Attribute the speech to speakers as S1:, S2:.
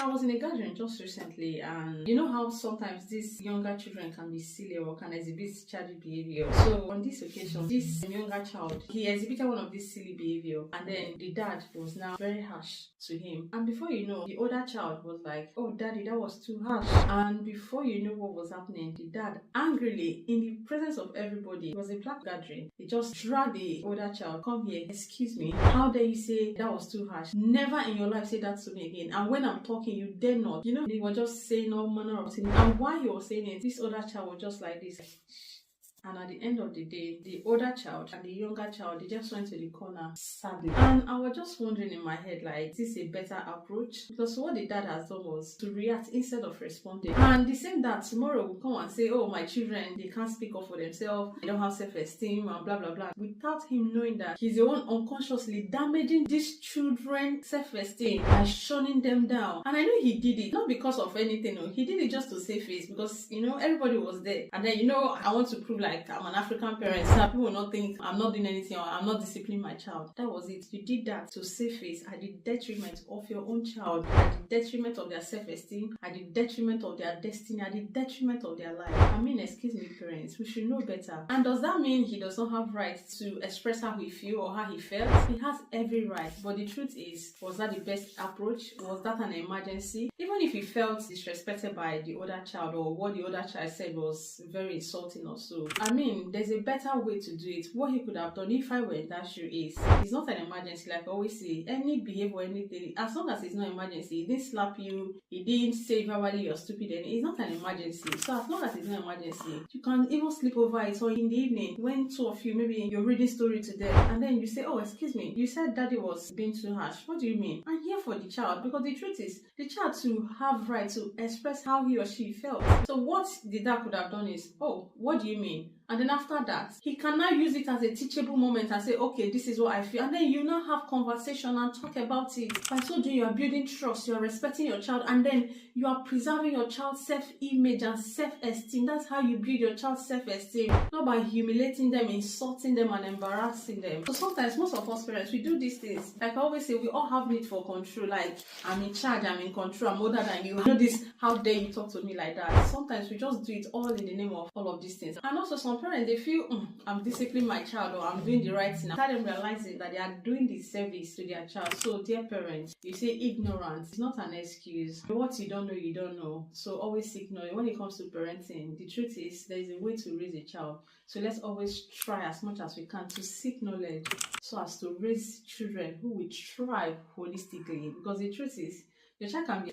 S1: I was in a gathering just recently, and you know how sometimes these younger children can be silly or can exhibit childish behavior. So on this occasion, this younger child, he exhibited one of these silly behavior, and then the dad was now very harsh to him. And before you know, the older child was like, "Oh, daddy, that was too harsh." And before you know what was happening, the dad angrily, in the presence of everybody, it was a black gathering, he just dragged the older child, "Come here, excuse me, how dare you say that was too harsh? Never in your life say that to me again. And when I'm talking, you dare not." You know, he was just saying all manner of things. And while he was saying it, this older child was just like this. And at the end of the day, the older child and the younger child, they just went to the corner sadly. And I was just wondering in my head, like, is this a better approach? Because what the dad has done was to react instead of responding. And the same dad tomorrow will come and say, "Oh, my children, they can't speak up for themselves, they don't have self-esteem," and blah, blah, blah. Without him knowing that he's the one unconsciously damaging these children's self-esteem by shunning them down. And I know he did it, not because of anything, no. He did it just to save face, because, you know, everybody was there. And then, you know, I want to prove like I'm an African parent, so people will not think I'm not doing anything or I'm not disciplining my child. That was it. You did that to save face at the detriment of your own child, at the detriment of their self-esteem, at the detriment of their destiny, at the detriment of their life. I mean, excuse me, parents, we should know better. And does that mean he does not have right to express how he feels or how he felt? He has every right. But the truth is, was that the best approach? Was that an emergency? Even if he felt disrespected by the older child, or what the older child said was very insulting or so, I mean, there's a better way to do it. What he could have done if I were in that shoe is, it's not an emergency. Like I always say, any behavior, anything, as long as it's not emergency, he didn't slap you, he didn't say verbally you're stupid, and it's not an emergency. So as long as it's not emergency, you can even sleep over it, or in the evening, when two of you, maybe you're reading story to them, and then you say, "Oh, excuse me, you said daddy was being too harsh. What do you mean?" I'm here for the child, because the truth is, the child to have right to express how he or she felt. So what the dad could have done is, "Oh, what do you mean?" And then after that, he can now use it as a teachable moment and say, "Okay, this is what I feel." And then you now have conversation and talk about it. By so doing, you are building trust, you are respecting your child, and then you are preserving your child's self-image and self-esteem. That's how you build your child's self-esteem, not by humiliating them, insulting them, and embarrassing them. So sometimes, most of us parents, we do these things. Like I always say, we all have need for control. Like, I'm in charge, I'm in control, I'm older than you. I know this, how dare you talk to me like that? Sometimes we just do it all in the name of all of these things. And also some parents, they feel, I'm disciplining my child, or I'm doing the right thing, without them realizing that they are doing the service to their child. So dear parents, you say ignorance is not an excuse. What you don't know, you don't know. So always seek knowledge. When it comes to parenting, the truth is, there is a way to raise a child. So let's always try as much as we can to seek knowledge, so as to raise children who will thrive holistically. Because the truth is, your child can be